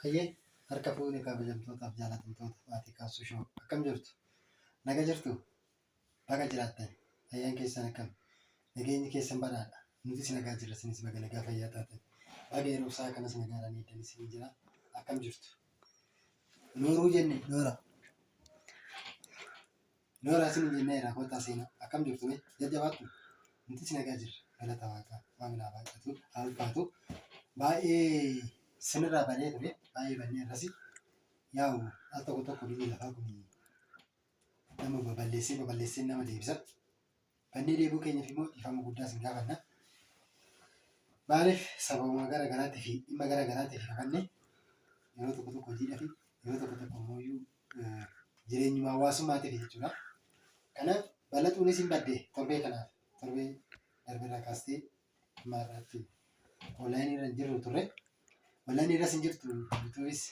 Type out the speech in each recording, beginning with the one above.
Hayyee harka fuunee kabajamtootaaf jaalatamtoota maatii Kaassuu Shoo akkam jirtu? Naga jirtu? Baga jiraattan fayyaan keessan akkam? Nageenyi keessan badhaadha. Nutis nagaa jirra isinis baga nagaa fayyaa taatan. Baga yeroo isaa kanas nagaadhaan eegdan isin jira. Akkam jirtu? Nooruu jenne Noora. Noora isin jenneera kottaa seenaa. Akkam jirtu mee? Jajjabaattu? Nutis nagaa jirra. Galata Waaqaa Waaqnaa baay'atu haa ulfaatu. Baay'ee sinirraa banee ture. Baay'ee bannee akkasii yaa'u al tokko tokko biyyi lafaa kun nama baballeessee nama deebisa. Bannee deebuu keenyaaf immoo dhiifama guddaa isin gaafanna. Maaliif sababuma gara garaatti fi dhimma gara garaatiif kafanne yeroo tokko tokko hojiidhaa fi yeroo tokko tokko immoo jireenyuma hawaasummaatiif jechuudha. Kanaaf bal'atuunis hin badde torbee kanaaf torbee darbeerraa kaastee dhimma irratti onlaayinii irra hin jirru turre. Onlaayinii irras hin jirtu bituunis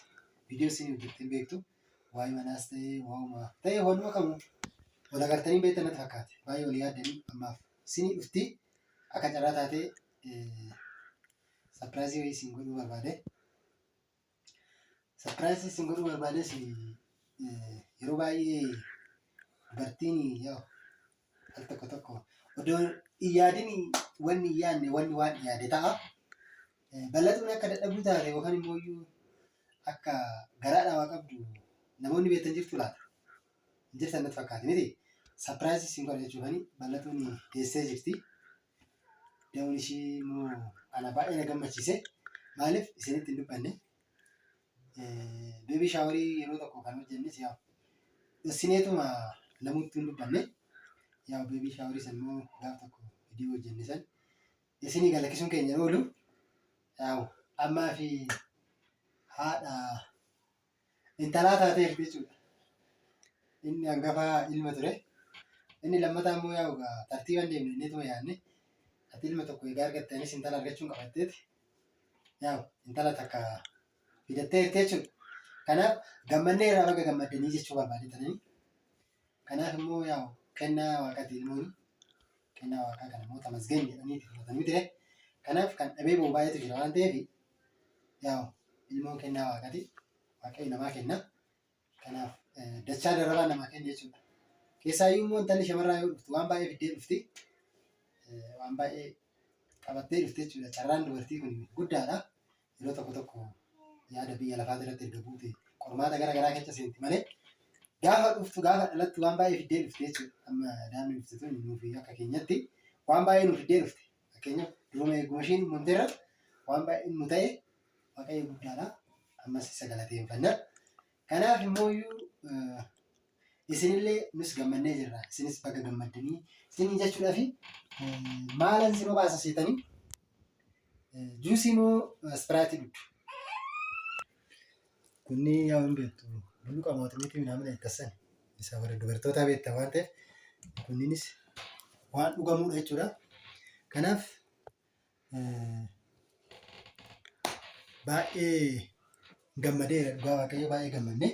viidiyoo isin hojjettee beektu waa'ee manaas ta'ee waa'uma ta'ee waanuma kamuu wal agartanii beektan natti fakkaate. Baay'ee walii yaaddanii ammaaf isinii dhufti akka carraa taatee sarpiraayizii wayii isin godhuu barbaade. Sarpiraayizii isin godhuu barbaades yeroo baay'ee dubartiin al tokko tokko odoo hin yaadin wanni hin yaadne wanni waan yaade ta'a. Bal'atuun akka dadhabuu taate yookaan immoo akka garaadhaa waa qabdu namoonni beektan jirtu laata? Hin jirtan natti fakkaate miti. Sarpiraayizii isin godha jechuudhaani bal'atuun teessee jirti. Da'uun ishii immoo ana baay'ee na gammachiise. Maaliif isinitti hin dubbanne? Beebii shaaworii yeroo tokko kan hojjennes isineetuma namutti hin dubbanne. Beebii shaaworii san immoo gaaf tokko viidiyoo hojjenne san isinii galakkisuun keenya oolu. Ammaa fi haadha intalaa taateef jechuudha. Inni hangafaa ilma ture. Inni lammataa immoo tartiibaan deemne inneetuma yaadne ati ilma tokko egaa argatteenis intala argachuun qabatteeti. Intala takka fidattee jirti jechuudha. Kanaaf gammannee irraa baga gammaddanii jechuu barbaadetanii. Kanaaf immoo kennaa waaqaati ilmooni. Kennaa waaqaa kana immoo tamasgeen jedhanii fudhatanii ture. Kanaaf kan dhabee ba'u baay'eetu jira waan ta'eef ilmoon kennaa waaqaati. Waaqayyo namaa kenna. Kanaaf dachaa darabaa namaa kenna jechuudha. Keessaayyuu immoo intalli shamarraa yoo dhuftu waan baay'ee fiddee dhufti. Waan baay'ee qabattee dhufti jechuudha. Carraan dubartii kun guddaadha. Yeroo tokko tokko yaada biyya lafaa irratti erga buute qormaata gara garaa keessa seenti malee gaafa dhuftu gaafa dhalattu waan baay'ee fiddee dhufti jechuudha. Amma daa'imni dhuftu nuufi akka keenyatti waan baay'ee nu fiddee dhufti. Fakkeenyaaf duruma eegumashiin monteerra waan baay'ee nu ta'e waaqayyo guddaadha. Ammas isa galateeffanna. Kanaaf immoo isinillee nus gammannee jirra. Isinis baga gammaddanii isinii jechuudhaa fi maalan sinoo baasa seetanii juusii moo ispiraayitii dhugdu? Kunni hin beektu bulluqa mootummiitti midhaan eeggassan isa warra dubartootaa beektan waan ta'eef kunniinis waan dhugamuudha jechuudha. Kanaaf baay'ee gammadee dhugaa waaqayyo baay'ee gammannee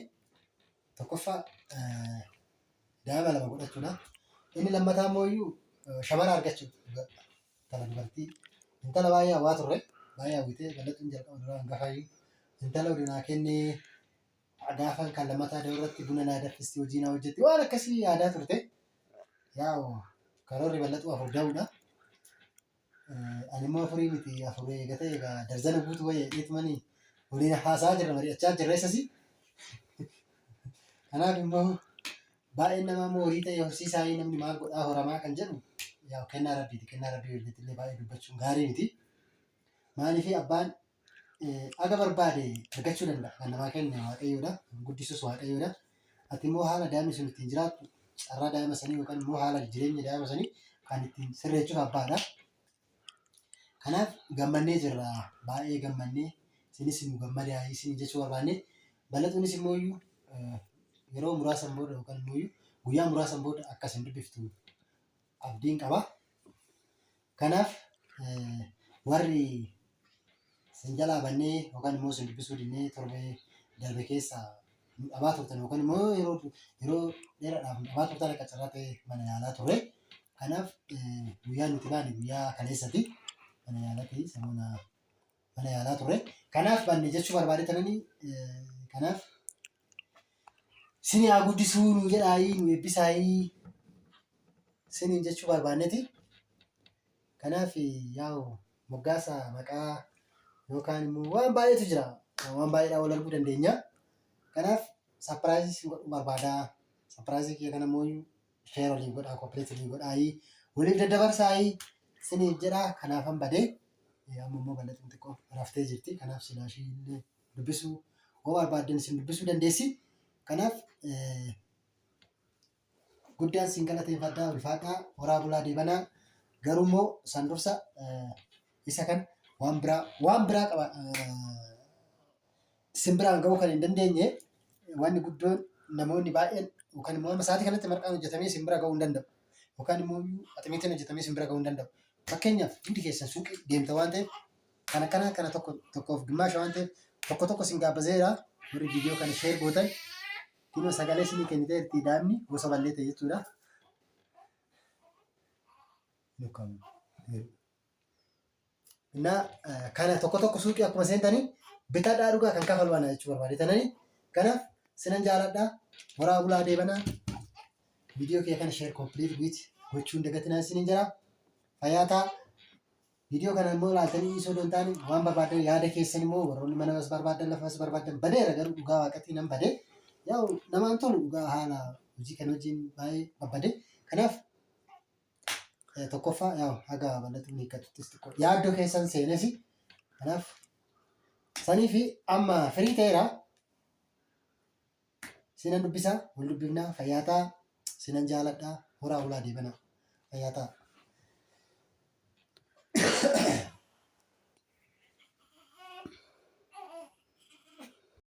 tokkoffaa daa'ima lama godhachuudha. Inni lammataa immoo shamara argachuudha. Intala dubartii intala baay'ee hawwaa turre baay'ee hawwitee bal'atuun jalqaba duraa hangafaayyuu intala odinaa kennee gaafa kan lammataa irratti buna naa danfisti hojii naa hojjetti waan akkasii yaadaa turte. Karoorri bal'atu afur da'uudha. Ani immoo afurii miti afurii eegatee egaa darzana guutuu wayii dheetumanii waliin haasaa jirra mari'achaa jirra isasii. Kanaaf immoo baay'een namaa immoo horii ta'e horsiisaa namni maal godhaa horamaa kan jedhu kennaa rabbiiti. Kennaa rabbii illee baay'ee dubbachuun gaarii miti. Maaliif abbaan aga barbaade argachuu danda'a. Kan namaa kenne waaqayyoodha. Guddisus waaqayyoodha. Ati immoo haala daa'imni sun ittiin jiraattu carraa daa'ima sanii yookaan immoo haala jireenya daa'ima sanii kan ittiin sirreessuuf abbaadha. Kanaaf gammannee jirra. Baay'ee gammannee isinis nu gammadaa isin jechuu barbaanne bal'atuunis immoo yeroo muraasan booda yookaan immoo guyyaa muraasan booda akka isin dubbiftu abdiin qaba. Kanaaf warri isin jalaa bannee yookaan immoo isin dubbisuu dinnee torbee darbe keessa nu dhabaa turtan yookaan immoo yeroo dheeraadhaaf nu dhabaa turtan akka carraa ta'e mana yaalaa ture. Kanaaf guyyaa nuti baane guyyaa kaleessati mana yaalatti sammuna mana yaalaa turre. Kanaaf banne jechuu barbaadetanii kanaaf sini haa guddisuu nu jedhaayii nu eebbisaayii siniin jechuu barbaanneti. Kanaaf yaa'u moggaasa maqaa yookaan immoo waan baay'eetu jira. Waan baay'eedhaan wal arguu dandeenya. Kanaaf sapiraayizii godhuu barbaada. Sapiraayizii kiyya kana immoo sheer waliin godhaa, kooppileetii godhaayii, waliif daddabarsaayii siniif jedhaa. Kanaafan badee amma immoo bal'atuun xiqqoo raftee jirti. Kanaaf silaashii illee dubbisuu hoo barbaaddan isin dubbisuu dandeessi. Kanaaf guddaan siin galateeffadhaa, ulfaadhaa, horaa bulaa deebanaa. Garuu immoo san dursa isa kan waan biraa qaba isin biraan ga'uu kan hin dandeenye wanni guddoon namoonni baay'een yookaan immoo amma sa'aatii kanatti marqaan hojjetamee isin bira ga'uu hin danda'u. Yookaan immoo aximiitiin hojjetamee isin bira ga'uu hin danda'u. Fakkeenyaaf hundi keessan suuqii deemta waan ta'eef kana tokkoof gimmaasha waan ta'eef tokko isin gaabbazeera. Warri viidiyoo kana sheer gootan kunoo sagalee isinii kennitee itti daa'imni gosa ballee ta'e jechuudha. Kana tokko suuqii akkuma seentanii bitaadhaa dhugaa kan kafaluudhaan jechuu barbaadetanii. Kanaaf sinan jaaladhaa, horaa bulaa deebanaa. Viidiyoo kee kana sheer koompiiliit gochuun dagatinaa isiniin jira. Fayyaataa viidiyoo kana immoo ilaaltanii dhiisuu hin taane waan barbaadan yaada keessan immoo warroonni mana as barbaadan lafa as barbaadan badeera garuu dhugaa waaqatti nan badee yaa'u namaan tolu dhugaa haala hojii kana wajjin baay'ee babbade. Kanaaf tokkoffaa yaa'u haga bal'atuun hiikkatuttis xiqqoo yaaddoo keessan seenes. Kanaaf sanii fi amma firii ta'eera. Sinan dubbisaa, wal dubbifnaa, fayyaataa, sinan jaaladhaa, horaa bulaa deebanaa, fayyaataa.